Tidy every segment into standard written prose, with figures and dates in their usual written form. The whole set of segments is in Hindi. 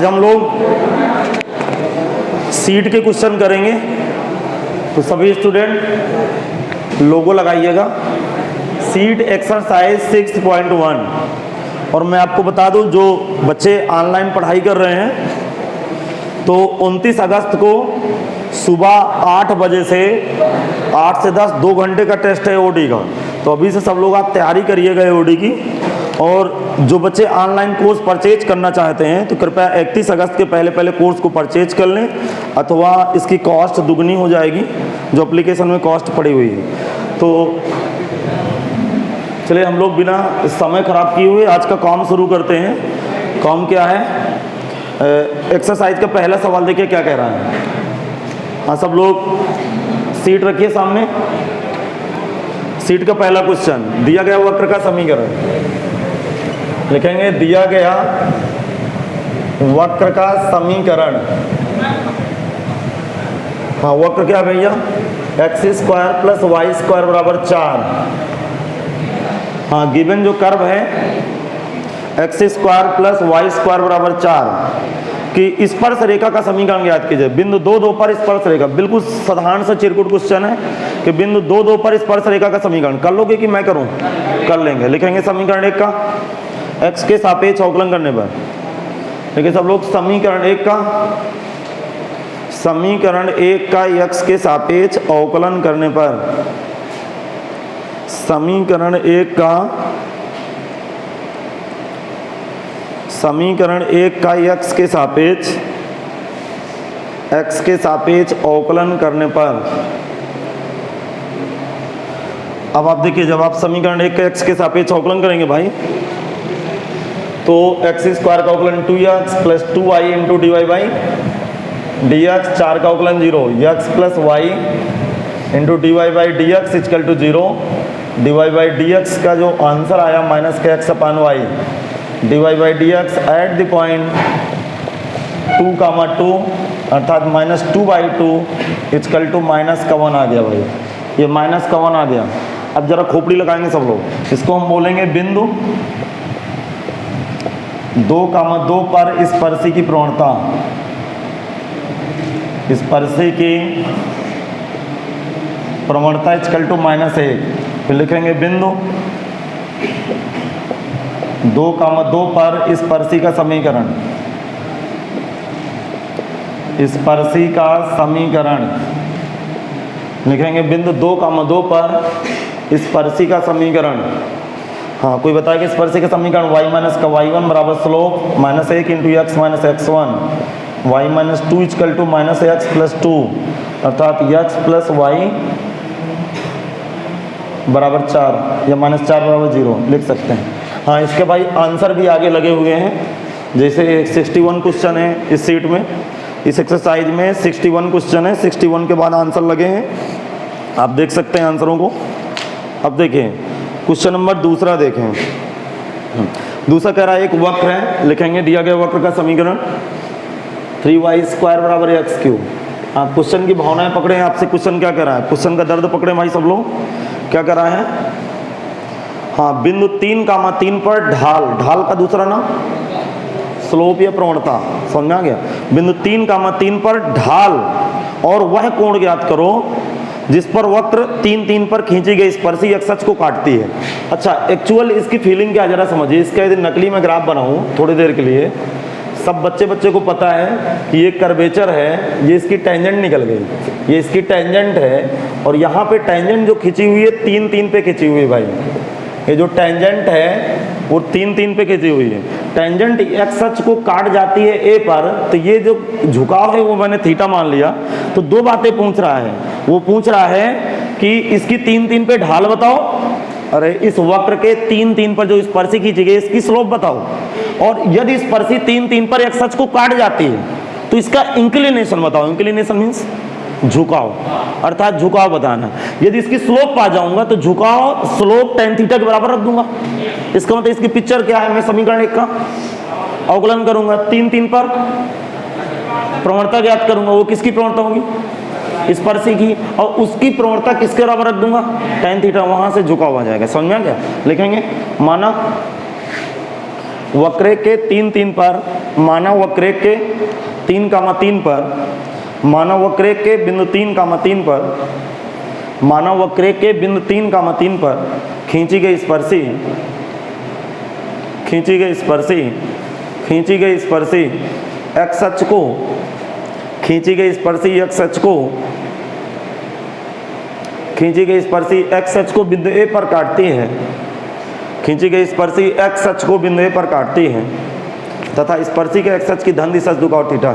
आज हम लोग सीट के क्वेश्चन करेंगे। तो सभी स्टूडेंट लोगो लगाइएगा। Seat exercise 6.1। और मैं आपको बता दूं, जो बच्चे ऑनलाइन पढ़ाई कर रहे हैं तो 29 अगस्त को सुबह 8 बजे से 8 से 10 2 घंटे का टेस्ट है ओडी का। तो अभी से सब लोग आप तैयारी करिएगा ओडी की। और जो बच्चे ऑनलाइन कोर्स परचेज करना चाहते हैं तो कृपया 31 अगस्त के पहले कोर्स को परचेज कर लें, अथवा इसकी कॉस्ट दुगनी हो जाएगी जो एप्लीकेशन में कॉस्ट पड़ी हुई है। तो चलिए हम लोग बिना समय खराब किए हुए आज का काम शुरू करते हैं। काम क्या है? एक्सरसाइज का पहला सवाल देखिए क्या कह रहा है। हाँ, सब लोग सीट रखिए सामने। सीट का पहला क्वेश्चन, दिया गया वक्र का समीकरण लिखेंगे। दिया गया वक्र का समीकरण। हाँ, वक्र क्या भैया? x² + y² बराबर 4। हाँ, गिवन जो कर्व है x² + y² बराबर 4 कि स्पर्श रेखा का समीकरण ज्ञात कीजिए। बिंदु 2, 2 पर स्पर्श रेखा। बिल्कुल साधारण सा चिरकुट क्वेश्चन है कि बिंदु 2, 2 पर स्पर्श रेखा का समीकरण कर लोगे कि मैं करूं? कर लेंगे। लिखेंगे समीकरण 1 का x के सापेक्ष अवकलन करने पर। देखिए सब लोग, समीकरण 1 का x के सापेक्ष अवकलन करने पर। समीकरण 1 का x के सापेक्ष अवकलन करने पर। अब आप देखिए, जब आप समीकरण 1 का x के सापेक्ष अवकलन करेंगे भाई, तो x² का अवकलन 2x + 2y × dy/dx, 4 का अवकलन 0, x + y × dy/dx = 0, dy/dx का जो आंसर आया -x/y dy/dx eight the point 2, 2 अर्थात -2/2 = -1 आ गया भाई। ये -1 आ गया। अब जरा खोपड़ी लगाएंगे सब लोग। इसको हम बोलेंगे बिंदु 2, 2 पर स्पर्शी की प्रवणता। स्पर्शी की प्रवणता = -1। फिर लिखेंगे बिंदु 2, 2 पर स्पर्शी का समीकरण। स्पर्शी का समीकरण लिखेंगे बिंदु 2, 2 पर स्पर्शी का समीकरण। हाँ, कोई बताएगा स्पर्शी का समीकरण? y-y1 बराबर slope -1 × x - x1 y - 2 = -x + 2 अर्थात x + y बराबर 4 या -4 बराबर 0 लिख सकते हैं। हाँ, इसके भाई आंसर भी आगे लगे हुए हैं। जैसे 61 क्वेश्चन है इस सीट में, इस एक्सरसाइज में 61 क्वेश्चन है। 61 के बाद आंसर लगे हैं, आप देख सकते हैं आंसरों को। अब देखिए क्वेश्चन नंबर दूसरा देखें। दूसरा कह रहा है एक वक्र है। लिखेंगे दिया गया वक्र का समीकरण 3y² बराबर x³। आप क्वेश्चन की भावनाएं पकड़े हैं। आपसे क्वेश्चन क्या कह रहा है? क्वेश्चन का दर्द पकड़े भाई सब लोग। क्या कर रहा है? हाँ, बिंदु 3, 3 पर ढाल का दूसरा नाम स्लोप या प्रवणता। समझा गया? बिंदु 3, 3 पर ढाल और वह कोण ज्ञात करो जिस पर वक्र 3, 3 पर खींची गई स्पर्शी x अक्ष को काटती है। अच्छा, एक्चुअल इसकी फीलिंग क्या जरा समझिए। इसका यदि नकली मैं ग्राफ बनाऊं थोड़ी देर के लिए, सब बच्चे को पता है कि ये कर्वेचर है, ये इसकी टेंजेंट निकल गई, ये इसकी टेंजेंट है। और यहाँ पे टेंजेंट जो खींची हुई है 3, 3 पे खींची हुई है भाई। ये जो टेंजेंट है वो 3, 3 पे खींची हुई है। टेंजेंट x अक्ष को काट जाती है a पर, तो ये जो झुकाव है वो मैंने थीटा मान लिया। तो दो बातें पूछ रहा है। वो पूछ रहा है कि इसकी 3, 3 पे ढाल बताओ, अरे इस वक्र के 3, 3 पर जो स्पर्शी खींची गई इसकी स्लोप बताओ। और यदि स्पर्शी 3, 3 पर x अक्ष को काट जाती है तो इसका इंक्लिनेशन बताओ। इंक्लिनेशन मीन्स झुकाव, अर्थात झुकाव बताना। यदि इसकी स्लोप पा जाऊंगा तो झुकाव स्लोप tan थीटा के बराबर रख दूंगा। इसका मतलब इसकी पिक्चर क्या है? मैं समीकरण 1 का अवकलन करूंगा 3, 3 पर, प्रवणता ज्ञात करूंगा। वो किसकी प्रवणता होगी? स्पर्शी की। और उसकी प्रवणता किसके बराबर रख दूंगा? tan theta. वहां से झुकाव आ जाएगा। समझ में आ गया? लिखेंगे माना वक्रेख के 3 पर, मानव वक्रेख के 3,3 पर, मानव वक्रेख के बिंदु 3,3 पर, मानव वक्रेख के बिंदु 3,3 पर खींची गई स्पर्शी, खींची गई स्पर्शी, खींची गई स्पर्शी एक्स अक्ष को, खींची गई स्पर्शी एक्स अक्ष को, खींची गई स्पर्शी एक्स अक्ष को बिंदु ए पर काटती है, खींची गई स्पर्शी एक्स अक्ष को बिंदु ए पर काटती है तथा स्पर्शी के एक्स अक्ष की धन दिशा से झुकाव थीटा,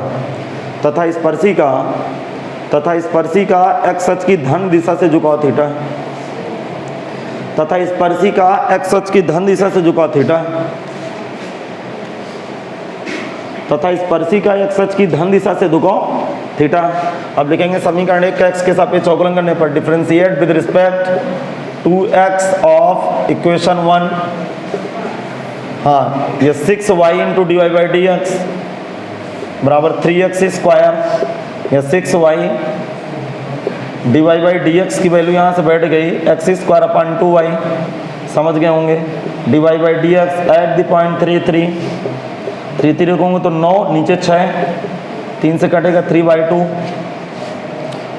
तथा स्पर्शी का एक्स अक्ष की धन दिशा से झुकाव थीटा, तथा स्पर्शी का एक्स अक्ष की धन दिशा से झुकाव थीटा, तथा स्पर्शी का एक्स अक्ष की धन दिशा से झुकाव थीटा। अब लिखेंगे समीकरण 1 का एक्स के सापेक्ष अवकलन करने पर differentiate with respect to x of equation 1, हाँ ये 6y into d y by d x बराबर 3x स्क्वायर, या 6y d y by d x की वैल्यू यहाँ से बैठ गई एक्स स्क्वायर अपॉन 2y, समझ गए होंगे, d y by d x at the point 3 रखोगे तो 9, नीचे 6, 3 से कटेगा 3/2,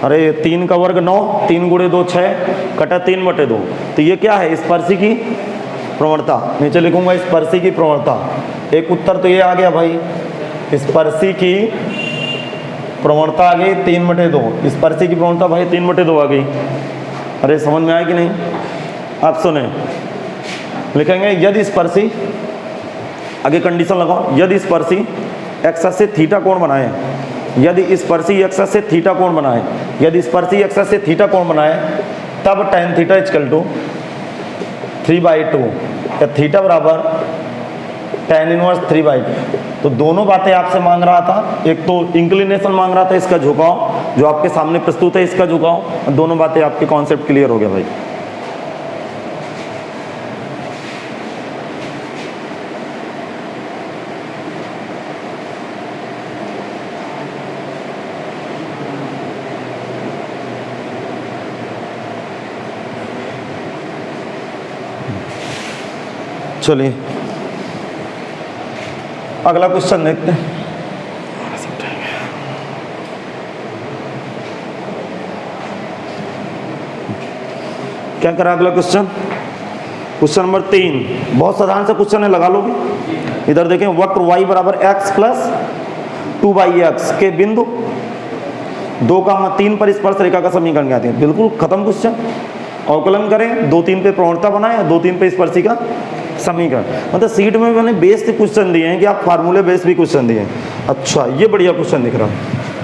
अरे 3 का वर्ग 9, 3 गुणे 2 6, कटा 3/2, तो ये क्या है, स्पर्शी की प्रवणता, नीचे लिखूंगा स्पर्शी की प्रवणता। एक उत्तर तो ये आ गया भाई, स्पर्शी की प्रवणता आ गई 3/2, स्पर्शी की प्रवणता भाई 3/2 आ गई। अरे समझ में आया कि नहीं? आप सुने, लिखेंगे यदि स्पर्शी, आगे कंडीशन लगाओ, यदि स्पर्शी एक्स से थीटा कोण बनाए, यदि स्पर्शी एक्स से थीटा कोण बनाए, यदि स्पर्शी एक्स से थीटा कोण बनाए तब tan थीटा इक्वल टू 3/2 या थीटा बराबर tan इनवर्स 3/2। तो दोनों बातें आपसे मांग रहा था, एक तो इंक्लिनेशन मांग रहा था इसका झुकाव जो आपके सामने प्रस्तुत है इसका झुकाव, दोनों बातें आपके कॉन्सेप्ट क्लियर हो गया भाई। चलिए अगला क्वेश्चन देखते हैं। क्या करा अगला क्वेश्चन, क्वेश्चन नंबर 3, बहुत साधारण सा क्वेश्चन है, लगा लोगे। इधर देखें, वक्र y बराबर x प्लस 2y(x) के बिंदु 2,3 पर स्पर्श रेखा का समीकरण ज्ञात है। बिल्कुल खत्म क्वेश्चन, अवकलन करें, 2-3 पे प्रवणता बनाए, 2-3 पे स्पर्शी का समीकरण। मतलब सीट में मैंने बेस्ड क्वेश्चन दिए हैं कि आप फार्मूले बेस्ड भी क्वेश्चन दिए हैं। अच्छा ये बढ़िया क्वेश्चन दिख रहा है,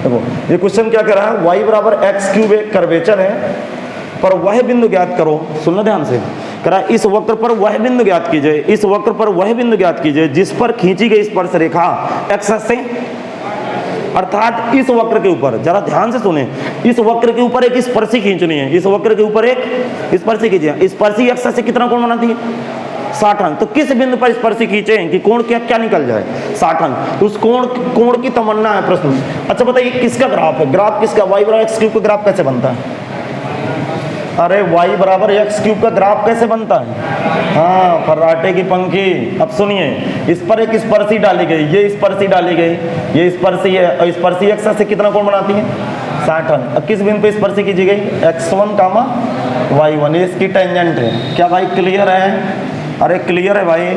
देखो ये क्वेश्चन क्या कह रहा है, y बराबर x³ एक कर्वेचर है पर वह बिंदु ज्ञात करो, सुनना ध्यान से, कह रहा है इस वक्र पर वह बिंदु ज्ञात कीजिए, इस वक्र पर वह बिंदु ज्ञात कीजिए जिस पर खींची गई स्पर्श रेखा x से, अर्थात इस वक्र के ऊपर, जरा ध्यान से सुने, इस वक्र के ऊपर एक स्पर्शी खींचनी है, इस वक्र के ऊपर एक स्पर्शी खींचिए। स्पर्शी x से कितना कोण बनाती है? 60 अंक। तो किस बिंदु पर स्पर्शी खींचे कि कोण क्या निकल जाए? 60 अंक। तो उस कोण की तमन्ना है प्रश्न। अच्छा बताइए किसका ग्राफ है? ग्राफ किसका? y बराबर x³ का ग्राफ कैसे बनता है? अरे y बराबर x³ का ग्राफ कैसे बनता है? हाँ, फर्राटे की पंखी। अब सुनिए, इस पर एक स्पर्शी डाली गई, ये स्पर्शी डाली गई, ये स्पर्शी है, और स्पर्शी x से कितना कोण बनाती है? 60 अंक। अब किस बिंदु पे स्पर्शी कीजिए गई? x1, y1, ये इसकी टेंजेंट है। क्या भाई क्लियर है? अरे क्लियर है भाई।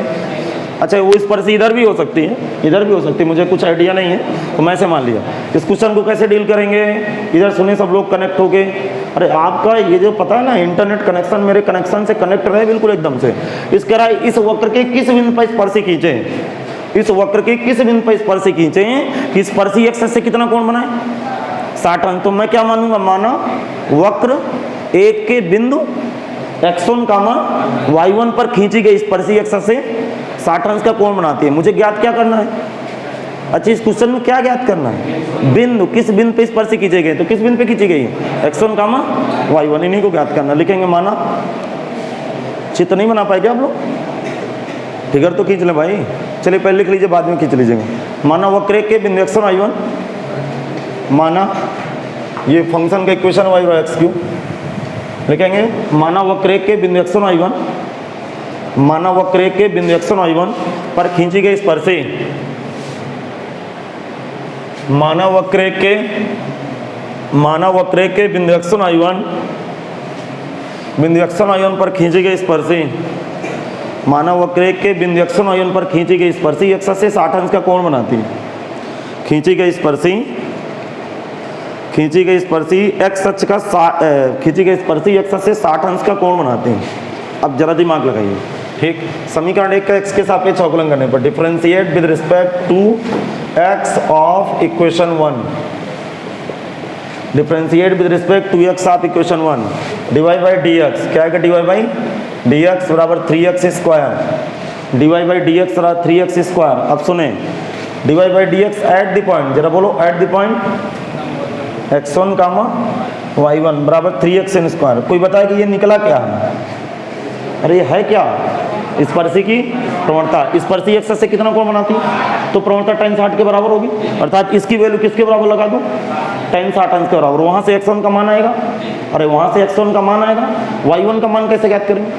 अच्छा वो स्पर्शी इधर भी हो सकती है, इधर भी हो सकती है, मुझे कुछ आइडिया नहीं है तो मैं ऐसे मान लिया। इस क्वेश्चन को कैसे डील करेंगे? इधर सुनिए सब लोग कनेक्ट हो गए। अरे आपका ये जो पता है ना, इंटरनेट कनेक्शन मेरे कनेक्शन से कनेक्ट रहे बिल्कुल एकदम से। इस कह रहा है इस वक्र के किस बिंदु पर स्पर्शी खींचे, इस वक्र के किस बिंदु पर स्पर्शी खींचे कि स्पर्शी एक्स से कितना कोण बनाए? 60 अंक। तो मैं क्या मानूंगा? माना वक्र एक के बिंदु x1, y1 पर खींची गई स्पर्शी एक्स से 60 अंश का कोण बनाती है। मुझे ज्ञात क्या करना है? अच्छा इस क्वेश्चन में क्या ज्ञात करना है? बिंदु, किस बिंदु पे स्पर्शी खींचे गए? तो किस बिंदु पे खींची गई? x1, y1, इन्हीं को ज्ञात करना। लिखेंगे माना, चित्र नहीं बना पाएंगे आप लोग, फिगर तो खींच ले भाई। चलिए पहले लिख लीजिए, बाद में खींच लीजिएगा। माना वक्र के बिंदु x1, y1, माना ये फंक्शन का इक्वेशन y बराबर x³। लिखेंगे माना वक्र के बिंदु x1, y1, मानव वक्र के बिंदु x1 y1 पर खींची गई स्पर्शी, मानव वक्र के बिंदु x1 y1 पर खींची गई स्पर्शी, मानव वक्र के बिंदु x1 y1 पर खींची गई स्पर्शी x से 60 अंश का कोण बनाती है। खींची गई स्पर्शी x अक्ष का खींची गई स्पर्शी x से 60 अंश का कोण बनाती है। अब जरा दिमाग लगाइए, ठीक। समीकरण 1 का x के सापेक्ष अवकलन करने पर differentiate with respect to x of equation 1, differentiate with respect to x of equation 1, dy by dx क्या है, dy बाई dx बराबर 3x square, dy by dx बराबर 3x स्क्वायर। अब सुने, dy by dx eight the point, जरा बोलो eight the point x1 comma y1 बराबर 3x स्क्वायर। कोई बताए कि ये निकला क्या है? अरे ये है क्या? स्पर्शी की प्रवणता। स्पर्शी x से कितना कोण बनाती है? तो प्रवणता tan 60 के बराबर होगी, अर्थात इसकी वैल्यू किसके बराबर लगा दूं? tan 60 अंश के बराबर। वहां से x1 का मान आएगा, अरे वहां से x1 का मान आएगा, y1 का मान कैसे ज्ञात करेंगे?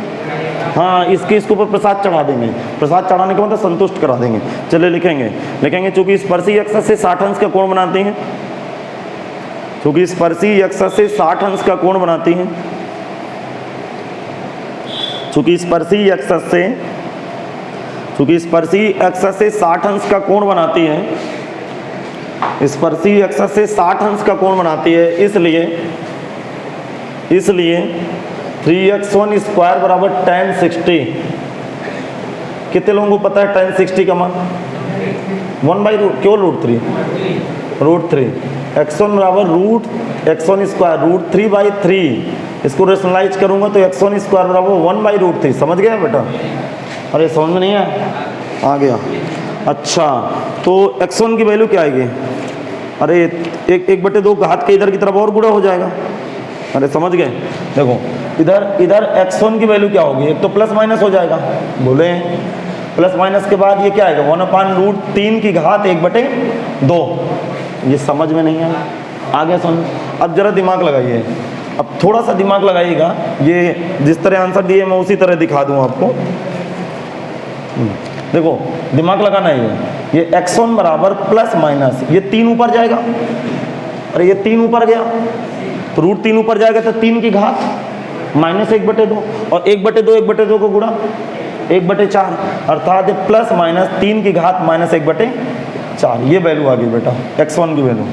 हाँ, इसके ऊपर प्रसाद चढ़ा देंगे। प्रसाद चढ़ाने का मतलब संतुष्ट करा देंगे। चलिए लिखेंगे चूंकि स्पर्शी x से 60 अंश का कोण बनाती है, चूंकि स्पर्शी x से 60 अंश का कोण बनाती है, चूंकि स्पर्शी x से 60 अंश का कोण बनाती है, स्पर्शी x से 60 अंश का कोण बनाती है, इसलिए 3x1 स्क्वायर बराबर tan 60। कितने लोगों को पता है tan 60 का मान? 1/√, क्यों √3? x1 बराबर x1 स्क्वायर √3/3। इसको रेशनलाइज करूंगा तो x1 स्क्वायर बराबर 1/√3। समझ गया बेटा? अरे समझ में नहीं है? आ गया। अच्छा, तो x1 की वैल्यू क्या आएगी? अरे 1/2 घात के इधर की तरफ और गुणा हो जाएगा। अरे समझ गए? देखो इधर x1 की वैल्यू क्या होगी? एक तो प्लस माइनस हो जाएगा, बोले प्लस माइनस के बाद ये क्या आएगा? 1/√3 की घात 1/2। ये समझ में नहीं आया? आगे सुन, अब जरा दिमाग लगाइए, अब थोड़ा सा दिमाग लगाइएगा। ये जिस तरह आंसर दिए मैं उसी तरह दिखा दूं आपको। देखो दिमाग लगाना है, ये x1 बराबर प्लस माइनस, ये 3 ऊपर जाएगा, अरे ये 3 ऊपर गया तो √3 ऊपर जाएगा तो 3 की घात माइनस 1/2 और 1/2 को गुणा 1/4, अर्थात प्लस माइनस 3 की घात माइनस 1/4। ये वैल्यू आ गई बेटा x1 की वैल्यू,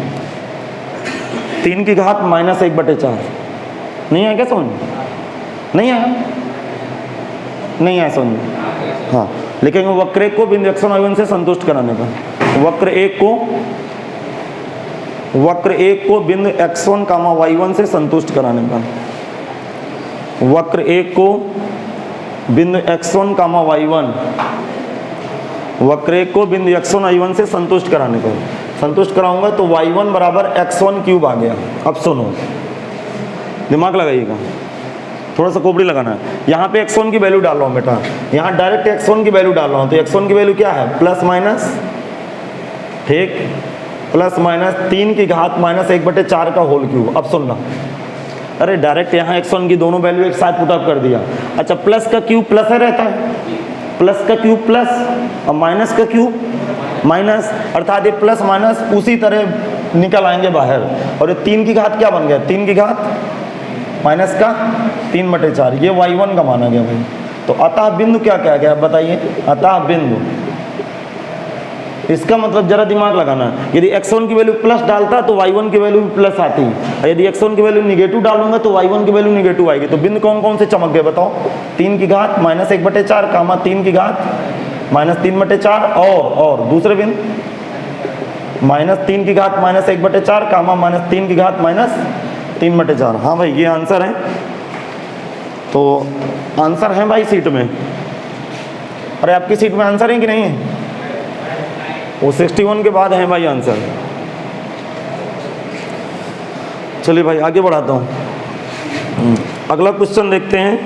3 की घात माइनस 1/4। नहीं है क्या समझ? नहीं है समझ? हाँ, लिखेंगे वक्र एक को बिंदु x1 y1 से संतुष्ट कराने का। वक्र एक को बिंदु x1 कामा y1 से संतुष्ट कराने का। वक्र एक को बिंदु x1 कामा y1, वक्र एक को बिंदु x1 y1 से संतुष्ट कराने को। संतुष्ट कराऊंगा तो y1 बराबर x1 क्यूब आ गया। अब सुनो, दिमाग लगाइएगा, थोड़ा सा कोपड़ी लगाना है। यहाँ पे x1 की वैल्यू डाल रहा हूँ बेटा, यहाँ डायरेक्ट x1 की वैल्यू डाल रहा हूँ। तो x1 की वैल्यू क्या है? प्लस माइनस, ठीक, प्लस माइनस 3 की घात माइनस 1/4 का होल क्यूब। अब सुनना, अरे डायरेक्ट यहाँ x1 की दोनों वैल्यू एक साथ पुटअप कर दिया। अच्छा, प्लस का क्यूब प्लस है रहता है, प्लस का क्यूब प्लस और माइनस का क्यूब माइनस, अर्थात ये प्लस माइनस उसी तरह निकल आएंगे बाहर। और ये 3 की घात क्या बन गया? 3 की घात माइनस का 3/4, ये y1 का माना गया भाई। तो अतः बिंदु क्या क्या गया बताइए? अतः बिंदु, इसका मतलब जरा दिमाग लगाना, यदि x1 की वैल्यू प्लस डालता तो y1 की वैल्यू भी प्लस आती, और यदि x1 की वैल्यू निगेटिव डालूंगा तो y1 की वैल्यू निगेटिव आएगी। तो बिंदु कौन कौन से चमक गए बताओ? 3 की घात माइनस 1/4 कामा 3 की घात माइनस 3/4, और दूसरे बिंदु माइनस 3 की घात माइनस 1/4 कामा माइनस 3 की घात माइनस 3/4। हाँ भाई, ये आंसर है। तो आंसर है भाई सीट में। अरे आपकी सीट में आंसर है कि नहीं है? वो 61 के बाद है भाई आंसर। चलिए भाई आगे बढ़ाता हूँ। अगला क्वेश्चन देखते हैं।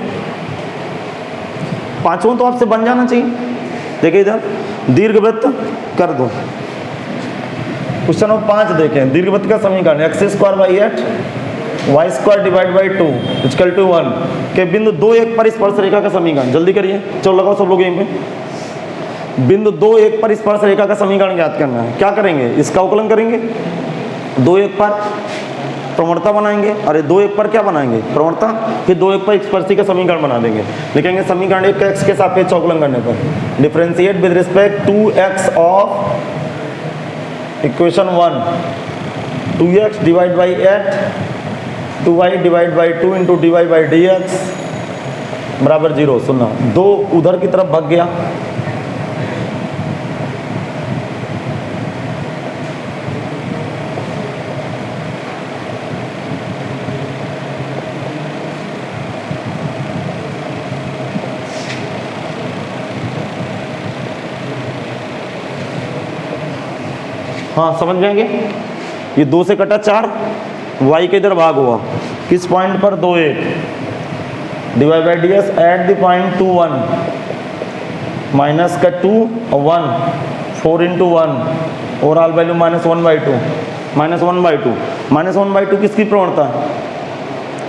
5वां तो आपसे बन जाना चाहिए। देखिए इधर दीर्घवृत्त कर दो। क्वेश्चन नंबर 5 देखें, दीर्घवृत्त का समीकरण x² / 8 y square divide by 2 equal to 1 के बिंदु 2 1 पर स्पर्श रेखा का समीकरण, जल्दी करिए, चलो लगाओ सब लोग यहीं पे। बिंदु 2 1 पर स्पर्श रेखा का समीकरण ज्ञात करना है। क्या करेंगे, इसका अवकलन करेंगे, 2 1 पर प्रवणता बनाएंगे, अरे 2 1 पर क्या बनाएंगे, प्रवणता, फिर 2 1 पर स्पर्शी का समीकरण बना देंगे। लिखेंगे समीकरण 1 का x के सापेक्ष अवकलन करने पर differentiate with respect to x of equation 1 2x divide by 8 2y divide by 2 into dy by dx बराबर 0। सुनना, 2 उधर की तरफ भाग गया, हाँ समझ जाएंगे। ये 2 से कटा 4, y के इधर भाग हुआ, किस पॉइंट पर 2 8 divide by D S eight the point 2 1 minus का 2 और 1 4 into 1 overall value minus 1 by 2 minus 1 by 2 minus 1 by 2 किसकी प्रवणता है,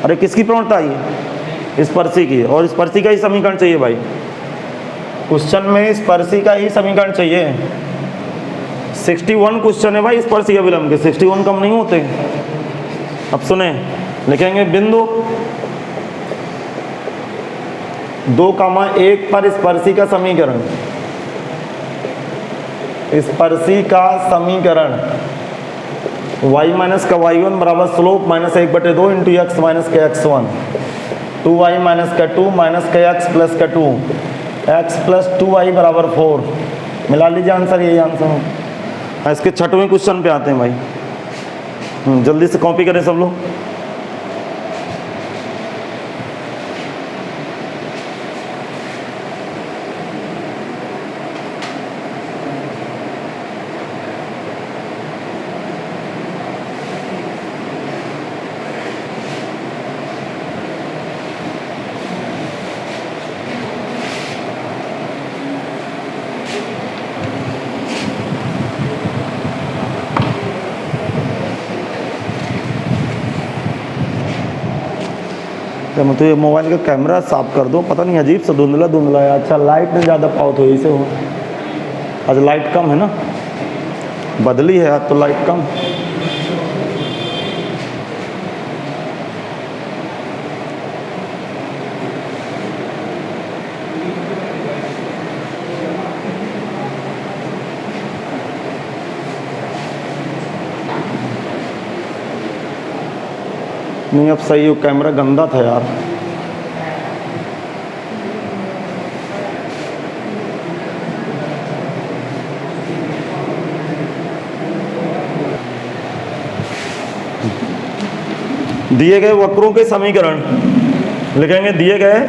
अरे किसकी प्रवणता है, स्पर्शी की, और स्पर्शी का ही समीकरण चाहिए भाई, क्वेश्चन में स्पर्शी का ही समीकरण चाहिए। 61 क्वेश्चन है भाई स्पर्शी अभिलंब के, 61 कम नहीं होते। अब सुने, लिखेंगे बिंदु 2,1 पर स्पर्शी का समीकरण, स्पर्शी का समीकरण y माइनस का y1 बराबर slope minus 1/2 into x minus का x1 2y माइनस का 2 माइनस का x प्लस का 2 x प्लस 2y बराबर 4। मिला लीजिए आंसर, यही आंसर है। इसके 6वें क्वेश्चन पे आते हैं भाई, जल्दी से कॉपी करें सब लोग। मैं तो ये मोबाइल का कैमरा साफ कर दो, पता नहीं अजीब सा धुंधला धुंधला है। अच्छा लाइट ने ज़्यादा पाउत हुई से हो, आज लाइट कम है ना, बदली है आज तो लाइट कम। नहीं अब सही हो, कैमरा गंदा था यार। दिए गए वक्रों के समीकरण लिखेंगे, दिए गए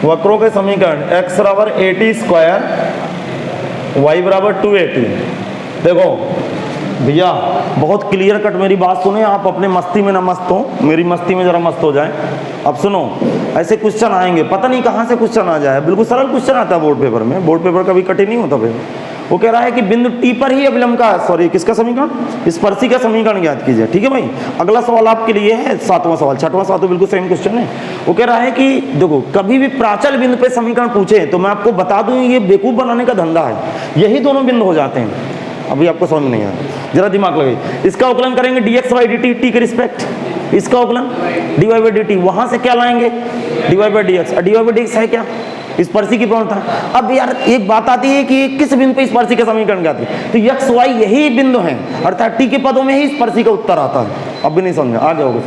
वक्रों के समीकरण x बराबर 80 स्क्वायर y बराबर 280। देखो भैया बहुत क्लियर कट मेरी बात सुने, आप अपने मस्ती में ना मस्त हो, मेरी मस्ती में जरा मस्त हो जाए। अब सुनो, ऐसे क्वेश्चन आएंगे, पता नहीं कहाँ से क्वेश्चन आ जाए, बिल्कुल सरल क्वेश्चन आता है बोर्ड पेपर में, बोर्ड पेपर कभी कठिन नहीं होता भाई। वो कह रहा है कि बिंदु टी पर ही अभिलंब का, सॉरी किसका समीकरण, स्पर्शी का समीकरण ज्ञात कीजिए। ठीक है भाई, अगला सवाल आपके लिए है 7वां सवाल, 6वां सवाल तो बिल्कुल सेम क्वेश्चन है। वो कह रहा है कि देखो कभी भी प्राचल बिंदु पे समीकरण पूछे तो मैं आपको बता दूं ये बेवकूफ बनाने का धंधा है, यही दोनों बिंदु हो जाते हैं। अभी आपको समझ में नहीं आया, जरा दिमाग लगाइए। इसका अवकलन करेंगे dx बाई dt, टी के रिस्पेक्ट, इसका अवकलन dy बाई dt, वहां से क्या लाएंगे dy by dx, dy by dx है क्या, स्पर्शी की प्रवणता। अब यार एक बात आती है कि किस बिंदु पे स्पर्शी का समीकरण क्या है, तो x y यही बिंदु हैं, अर्थात t के पदों में ही स्पर्शी का उत्तर आता है। अब भी नहीं समझ आ जाओगे,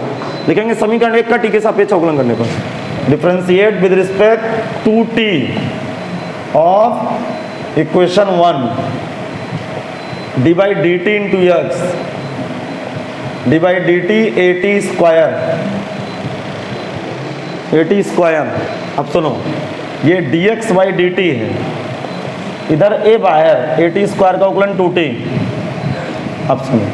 लिखेंगे समीकरण 1 का t के सापेक्ष अवकलन करने पर differentiate with respect to t of equation 1 d by d t into x d by d t 80 square 80 square. अब सुनो, ये d x by d t है, इधर ए बाहर 80 स्क्वायर का अवकलन 2t। अब सुनो,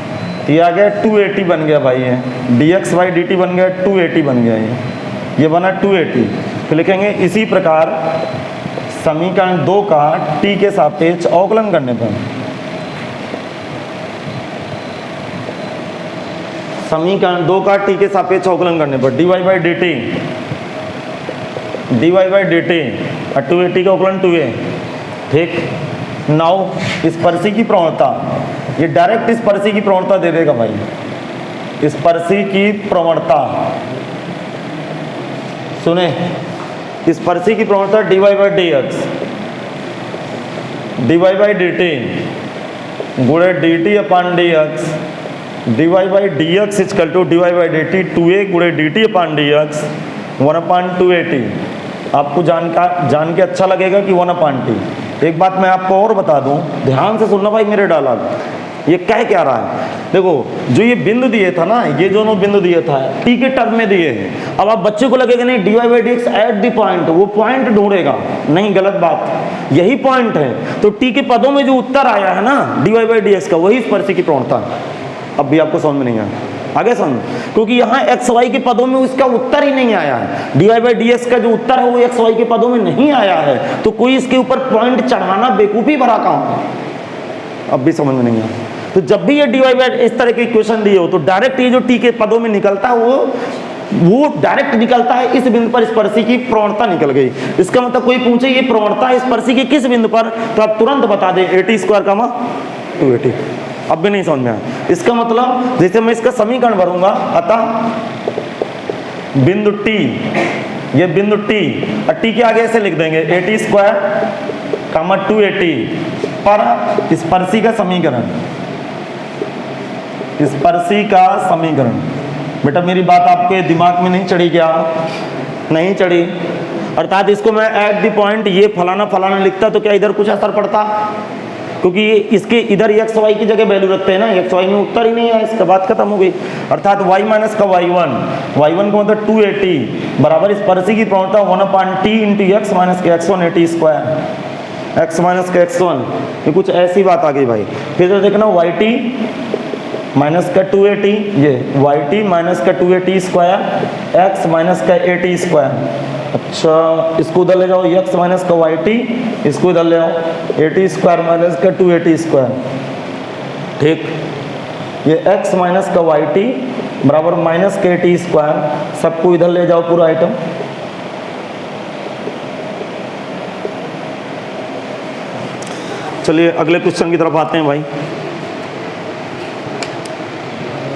ये आ गया 280 बन गया भाई, है D x by d T बन गया 280 बन गया, ये बना 280। फिर लिखेंगे इसी प्रकार समीकरण 2 का t के सापेक्ष अवकलन करने पर समीकरण 2 का टी के सापेक्ष अवकलन करने पर dy बाई डी टी और 2at का अवकलन 2a। ठीक, नाउ स्पर्शी की प्रवणता, ये डायरेक्ट स्पर्शी की प्रवणता दे देगा भाई। स्पर्शी की प्रवणता सुने, स्पर्शी की प्रवणता dy by d x, dy by d t गुणे d t upon d x, dy by d x is equal to dy by d t 2a गुणे d t upon d x 1/2at। आपको जान के अच्छा लगेगा कि 1/t। एक बात मैं आपको और बता दूं, ध्यान से सुनना भाई मेरे डायलॉग, ये कह क्या रहा है। देखो जो ये बिंदु दिए था ना, ये दोनों बिंदु दिए था टी के टर्म में दिए हैं। अब आप बच्चे को लगेगा नहीं dy by d x at the point, वो पॉइंट ढूंढेगा, नहीं, गलत बात, यही पॉइंट है। तो टी के पदों में जो उत्तर आया है ना dy बाई डी एक्स का, वही स्पर्शी की प्रवणता। अब भी आपको समझ में नहीं आया, आगे समझ, क्योंकि यहाँ एक्स वाई के पदों में उसका उत्तर ही नहीं आया है। dy बाई डी एक्स का जो उत्तर है वो एक्स वाई के पदों में नहीं आया है, तो कोई इसके ऊपर पॉइंट चढ़ाना बेवकूफ़ी भरा काम है। अब भी समझ में नहीं आया। तो जब भी ये dy बाई इस तरह के इक्वेशन दिए हो तो डायरेक्ट ये जो टी के पदों में निकलता है वो डायरेक्ट निकलता है, इस बिंदु पर स्पर्शी की प्रवणता निकल गई। इसका मतलब कोई पूछे ये प्रवणता स्पर्शी की किस बिंदु पर, तो आप तुरंत बता दें at² 2at। अब भी नहीं समझ में आया। इसका मतलब जैसे मैं इसका समीकरण भरूंगा, अतः बिंदु T, ये बिंदु T और T के आगे ऐसे लिख देंगे at² 2at पर स्पर्शी का समीकरण, स्पर्शी का समीकरण। बेटा मेरी बात आपके दिमाग में नहीं चढ़ी क्या? नहीं चढ़ी। अर्थात इसको मैं एट द पॉइंट ये फलाना फलाना लिखता तो क्या इधर कुछ असर पड़ता? क्योंकि इसके इधर एक्स वाई की जगह वैल्यू रखते हैं ना, एक्स वाई में उत्तर ही नहीं है, इसका बात खत्म हो गई। अर्थात y माइनस का y1 का मतलब 2at बराबर स्पर्शी की प्रवणता 1/t इंटू एक्स माइनस के x1 at², एक्स माइनस का x1, ये कुछ ऐसी बात आ गई भाई। फिर तो देखना yt माइनस का 2at, ये yt माइनस का 2at² एक्स माइनस का at²। अच्छा इसको उधर ले जाओ, x माइनस का yt, इसको इधर ले आओ at² माइनस का 2at²। ठीक, ये x माइनस का yt बराबर माइनस का at², सबको इधर ले जाओ पूरा आइटम। चलिए अगले क्वेश्चन की तरफ आते हैं भाई।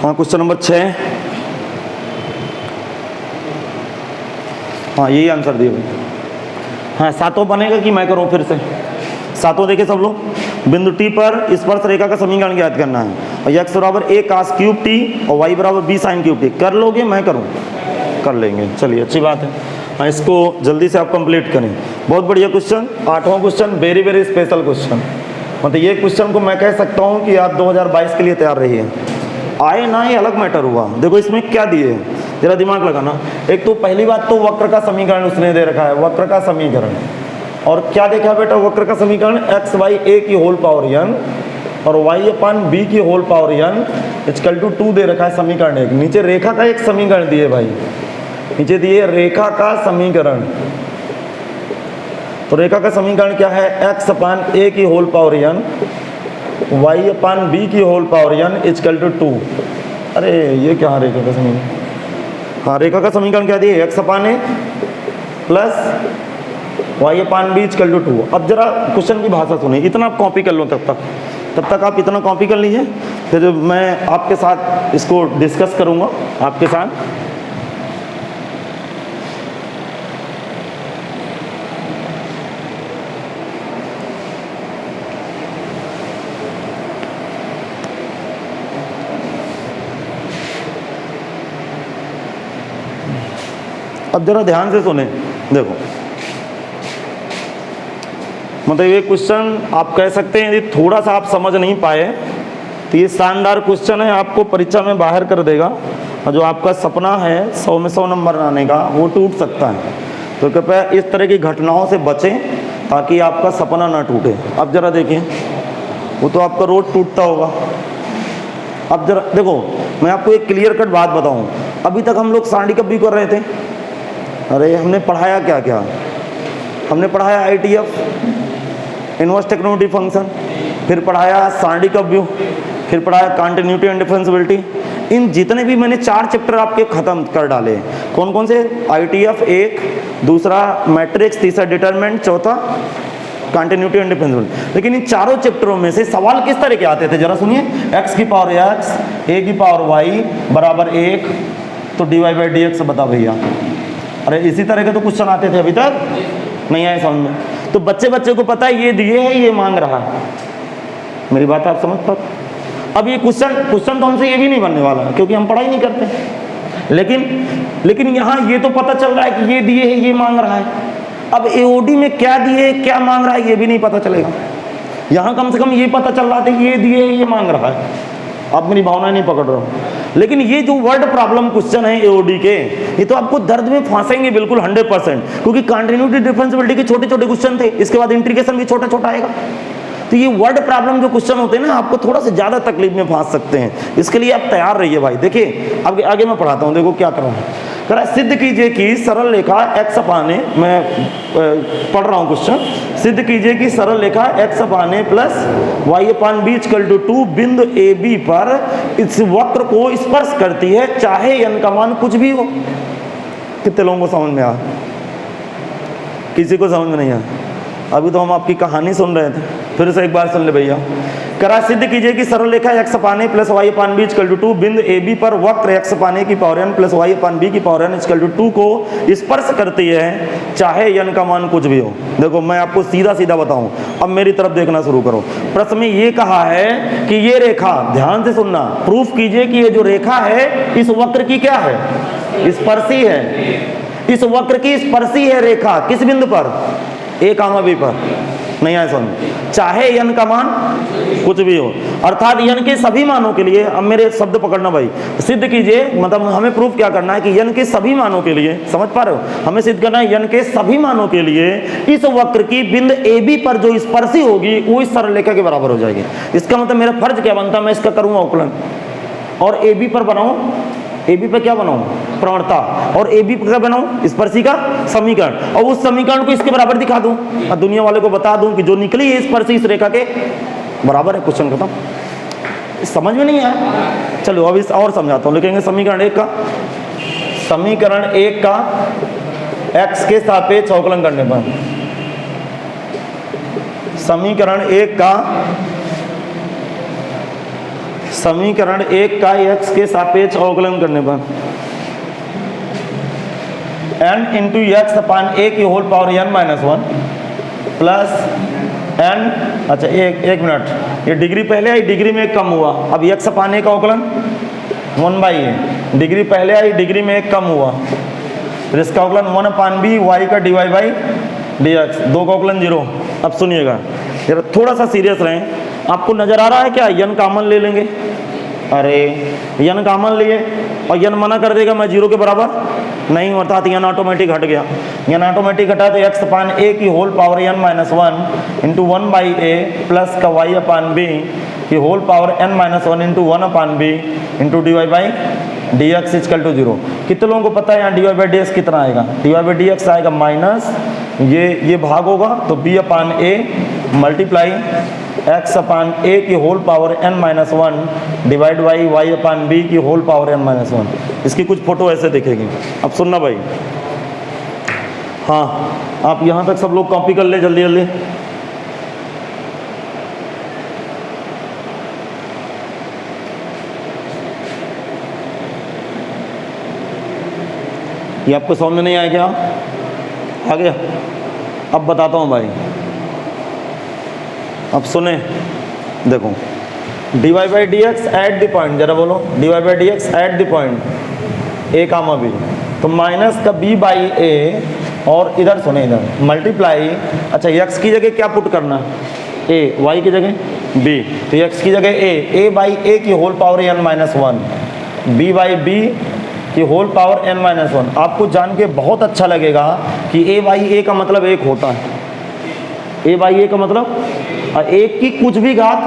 हाँ क्वेश्चन नंबर 6। हाँ यही आंसर दिए भाई। हाँ सातों बनेगा कि मैं करूँ फिर से? सातों देखे सब लोग। बिंदु टी पर स्पर्श रेखा का समीकरण ज्ञात करना है और x बराबर a cos क्यूब टी और y बराबर b sin क्यूब टी। कर लोगे? मैं करूँ? कर लेंगे। चलिए अच्छी बात है। हाँ इसको जल्दी से आप कंप्लीट करें। बहुत बढ़िया क्वेश्चन, 8वां question, very very special question. मतलब ये क्वेश्चन को मैं कह सकता हूँ कि आप 2022 के लिए तैयार रहिए। आए ना ये अलग मैटर हुआ। देखो इसमें क्या दिए हैं, जरा दिमाग लगाना। एक तो पहली बात तो वक्र का समीकरण उसने दे रखा है, वक्र का समीकरण। और क्या देखा बेटा वक्र का समीकरण? एक्स बाई ए की होल पावर n और y अपान b की whole power n equal to 2 दे रखा है समीकरण एक। नीचे रेखा का एक समीकरण दिए भाई, नीचे दिए रेखा का समीकरण। तो रेखा का समीकरण क्या है? x अपान a की whole power n y upon b की whole power n equal to 2। अरे ये क्या रेखा का समीकरण? हाँ रेखा का समीकरण क्या दिए? x upon a plus y upon b equal to 2। अब जरा क्वेश्चन की भाषा सुने, इतना आप कॉपी कर लो तब तक आप इतना कॉपी कर लीजिए, फिर मैं आपके साथ इसको डिस्कस करूँगा आपके साथ। अब जरा ध्यान से सुने। देखो मतलब ये क्वेश्चन आप कह सकते हैं यदि थोड़ा सा आप समझ नहीं पाए तो ये शानदार क्वेश्चन है, आपको परीक्षा में बाहर कर देगा और जो आपका सपना है 100 में 100 नंबर आने का वो टूट सकता है। तो कृपया इस तरह की घटनाओं से बचें ताकि आपका सपना ना टूटे। अब जरा देखिए, वो तो आपका रोज टूटता होगा। अब जरा देखो मैं आपको एक क्लियर कट बात बताऊँ। अभी तक हम लोग सांडी कब भी कर रहे थे? अरे हमने पढ़ाया क्या क्या? हमने पढ़ाया ITF, इनवर्स टेक्नोमेट्री फंक्शन, फिर पढ़ाया सांडी का व्यू, फिर पढ़ाया कंटिन्यूटी एंड डिफरेंशियबिलिटी, इन जितने भी मैंने 4 चैप्टर आपके खत्म कर डाले, कौन कौन से? ITF 1, दूसरा मैट्रिक्स, तीसरा डिटरमिनेंट, चौथा कंटिन्यूटी एंड डिफरेंशियल। लेकिन इन चारों चैप्टरों में से सवाल किस तरह के आते थे जरा सुनिए। x की पावर x, a की पावर y बराबर 1, तो dy/dx बता भैया। अरे इसी तरह के तो क्वेश्चन आते थे, अभी तक नहीं आए समझ में। तो बच्चे को पता है ये दिए है, ये मांग रहा है, मेरी बात आप समझ पाते? अब ये क्वेश्चन तो हमसे ये भी नहीं बनने वाला क्योंकि हम पढ़ाई नहीं करते, लेकिन यहाँ ये तो पता चल रहा है कि ये दिए है, ये मांग रहा है। अब AOD में क्या दिए, क्या मांग रहा है, ये भी नहीं पता चलेगा। यहाँ कम से कम ये पता चल रहा था कि ये दिए है, ये मांग रहा है। आप मेरी भावनाएं नहीं पकड़ रहे हो। लेकिन ये जो वर्ड प्रॉब्लम क्वेश्चन है AOD के, ये तो आपको दर्द में फंसेंगे बिल्कुल 100%, क्योंकि कंटिन्यूटी डिफरेंशियबिलिटी के छोटे छोटे क्वेश्चन थे, इसके बाद इंटीग्रेशन भी छोटा छोटा आएगा। तो ये वर्ड प्रॉब्लम जो क्वेश्चन होते हैं ना, आपको थोड़ा सा ज्यादा तकलीफ में फंस सकते हैं। इसके लिए आप तैयार रहिए भाई। देखिए आगे मैं पढ़ाता हूँ, देखो क्या कर रहा हूँ। करा सिद्ध कीजिए कि सरल रेखा x अपाने, मैं पढ़ रहा हूँ क्वेश्चन। सिद्ध कीजिए कि सरल रेखा x upon a plus y upon b equal to 2 बिंदु AB पर इस वक्र को स्पर्श करती है, चाहे n का मान कुछ भी हो। कितने लोगों को समझ में आया? किसी को समझ में नहीं आया? अभी तो हम आपकी कहानी सुन रहे थे, फिर से एक बार सुन ले भैया। करा सिद्ध कीजिए कि सरल रेखा x upon a plus y upon b equal to 2 बिंदु AB पर वक्र x अपाने की power n plus y upon b की पावर n इक्वल टू 2 को स्पर्श करती है, चाहे n का मान कुछ भी हो। देखो मैं आपको सीधा सीधा बताऊं, अब मेरी तरफ देखना शुरू करो। प्रश्न में ये कहा है कि ये रेखा, ध्यान से सुनना, प्रूफ कीजिए कि ये जो रेखा है इस वक्र की क्या है? स्पर्शी है। इस वक्र की स्पर्शी है रेखा, किस बिंदु पर? A, B पर। नहीं आए समझ? चाहे n का मान कुछ भी हो, अर्थात n के सभी मानों के लिए, अब मेरे शब्द पकड़ना भाई, सिद्ध कीजिए, मतलब हमें प्रूफ क्या करना है कि n के सभी मानों के लिए, समझ पा रहे हो, हमें सिद्ध करना है n के सभी मानों के लिए इस वक्र की बिंदु AB पर जो स्पर्शी होगी वो इस सरल रेखा के बराबर हो जाएगी। इसका मतलब मेरा फर्ज क्या बनता है, मैं इसका करूंगा अवकलन और AB पर बनाऊं, AB पे क्या बनाऊं? प्रवणता, और AB पे क्या बनाऊं? स्पर्शी का समीकरण, और उस समीकरण को इसके बराबर दिखा दूं और दुनिया वाले को बता दूं कि जो निकली है स्पर्शी इस रेखा के बराबर है। क्वेश्चन खत्म। समझ में नहीं आया? चलो अब इस और समझाता हूं। लिखेंगे समीकरण 1 का, समीकरण 1 का x के सापेक्ष अवकलन करने पर, समीकरण 1 का x के सापेक्ष अवकलन करने पर n into x upon a की whole power n-1 plus n, अच्छा एक मिनट, ये डिग्री पहले आई, डिग्री में एक कम हुआ, अब x अपान a का अवकलन 1/a, डिग्री पहले आई, डिग्री में एक कम हुआ, फिर इसका अवकलन 1/b, y का dy/dx, 2 का अवकलन 0। अब सुनिएगा जरा, थोड़ा सा सीरियस रहें। आपको नजर आ रहा है क्या? n कॉमन ले लेंगे, अरे n कॉमन लिए और n मना कर देगा, मैं 0 के बराबर नहीं, अर्थात n ऑटोमेटिक हट गया। n ऑटोमेटिक हटा तो x अपान a की whole power n-1 into 1/a plus का y अपान b की whole power n-1 into 1/b into dy/dx equal to 0। कितने लोगों को पता है यहाँ dy/dx कितना आएगा? dy/dx आएगा माइनस ये भाग होगा तो b upon a multiply x upon a की whole power n-1 divide by y upon b की होल पावर n-1। इसकी कुछ फोटो ऐसे दिखेगी। अब सुनना भाई, हाँ आप यहाँ तक सब लोग कॉपी कर ले जल्दी जल्दी। ये आपको समझ में नहीं आया क्या? आ गया? अब बताता हूँ भाई, अब सुने, देखो dy/dx एट द पॉइंट, जरा बोलो dy/dx eight the point a, b, तो माइनस का b/a और इधर सुने इधर मल्टीप्लाई, अच्छा x की जगह क्या पुट करना है? a, y की जगह b, तो x की जगह a की होल पावर n-1, b/b की होल पावर n-1। आपको जान के बहुत अच्छा लगेगा कि a/a का मतलब 1 होता है। a/a का मतलब एक की कुछ भी घात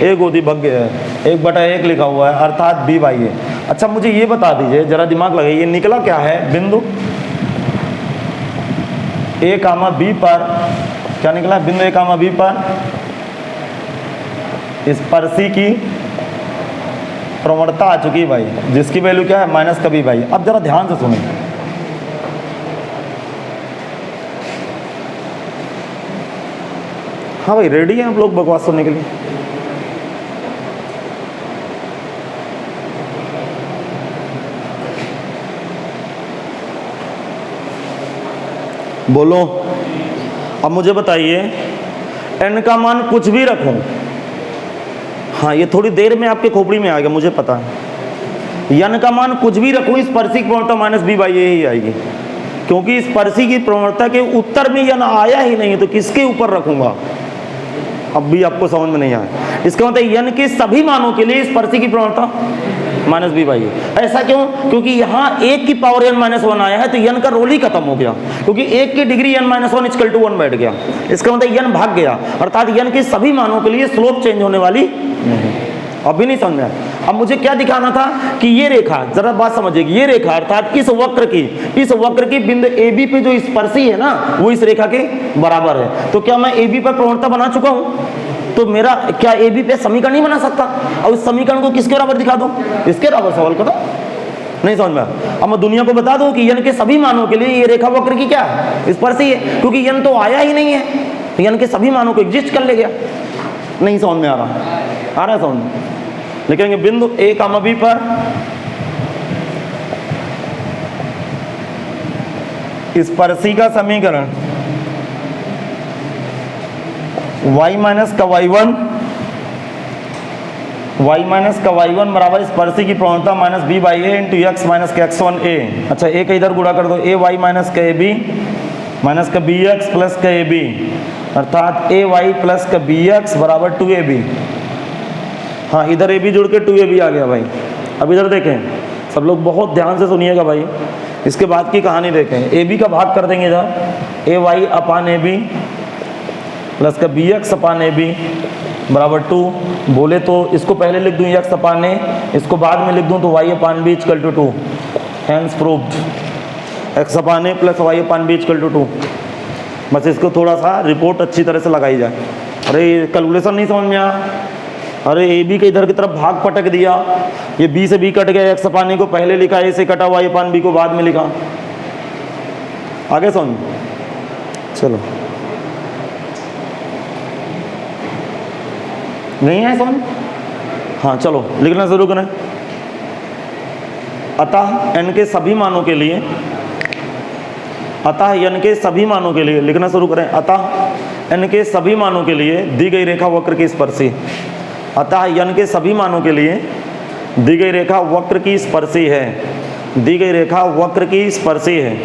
1 होती, भग्य है, 1/1 लिखा हुआ है, अर्थात b/a। अच्छा मुझे ये बता दीजिए, जरा दिमाग लगाइए, ये निकला क्या है? बिंदु a, b पर क्या निकला? बिंदु a, b पर स्पर्शी की प्रवणता आ चुकी है भाई, जिसकी वैल्यू क्या है माइनस का बी भाई। अब जरा ध्यान से सुनो, हाँ भाई रेडी हैं आप लोग बकवास सुनने के लिए? बोलो। अब मुझे बताइए n का मान कुछ भी रखूं, हाँ ये थोड़ी देर में आपके खोपड़ी में आ गया मुझे पता है, n का मान कुछ भी रखूं स्पर्शी की प्रवणता माइनस बी बाई ए ही आएगी, क्योंकि स्पर्शी की प्रवणता के उत्तर में n आया ही नहीं, तो किसके ऊपर रखूंगा? अब भी आपको समझ में नहीं आया। इसका मतलब n के सभी मानों के लिए स्पर्शी की प्रवणता माइनस बी बाई ए। ऐसा क्यों? क्योंकि यहाँ 1 की पावर n माइनस 1 आया है, तो n का रोल ही खत्म हो गया, क्योंकि 1 की degree n minus 1 equal to 1 बैठ गया। इसका मतलब n भाग गया, अर्थात n के सभी मानों के लिए स्लोप चेंज होने वाली नहीं। अब भी नहीं समझ में आया। अब मुझे क्या दिखाना था कि ये रेखा, जरा बात समझिएगी, ये रेखा अर्थात इस वक्र की बिंदु AB पे जो स्पर्शी है ना, वो इस रेखा के बराबर है। तो क्या मैं AB पर प्रवणता बना चुका हूं? तो मेरा क्या AB पे समीकरण नहीं बना सकता? और उस समीकरण को किसके बराबर दिखा दूं? इसके बराबर। सवाल करो, नहीं समझ में आया? अब मैं दुनिया को बता दूं कि n के सभी मानों के लिए ये रेखा वक्र की क्या है? स्पर्शी है, क्योंकि n तो आया ही नहीं है, तो n के सभी मानों को एग्जिस्ट कर ले गया। नहीं समझ में आ रहा है समझ में? लिखेंगे बिंदु A, B पर स्पर्शी का समीकरण y माइनस का y1 बराबर स्पर्शी की प्रवणता minus b by a into x minus का x1 a। अच्छा a का इधर गुणा कर दो, ए वाई माइनस का ए बी माइनस का बी एक्स प्लस का ए बी, अर्थात ए वाई प्लस का बी एक्स बराबर 2ab। हाँ इधर ए बी जुड़ के 2ab आ गया भाई। अब इधर देखें, सब लोग बहुत ध्यान से सुनिएगा भाई, इसके बाद की कहानी देखें। ए बी का भाग कर देंगे इधर, a y upon a b plus का b x upon a b बराबर 2। बोले तो इसको पहले लिख दूँ एक्स अपान ए, इसको बाद में लिख दूँ तो y upon b equal to 2। Hence proved, x upon a plus y upon b equal to 2। बस इसको थोड़ा सा रिपोर्ट अच्छी तरह से लगाई जाए। अरे कैलकुलेशन नहीं समझ में आया? अरे ए बी के इधर की तरफ भाग पटक दिया, ये बी से बी कट गया, एक्स अपान ए को पहले लिखा, ए से कटा, वाई अपान बी को बाद में लिखा। आगे समझ? चलो नहीं है समझ? हाँ चलो लिखना शुरू करें। अतः n के सभी मानों के लिए, अतः n के सभी मानों के लिए, लिखना शुरू करें। अतः n के सभी मानों के लिए दी गई रेखा वक्र की स्पर्शी, अतः n के सभी मानों के लिए दी गई रेखा वक्र की स्पर्शी है, दी गई रेखा वक्र की स्पर्शी है।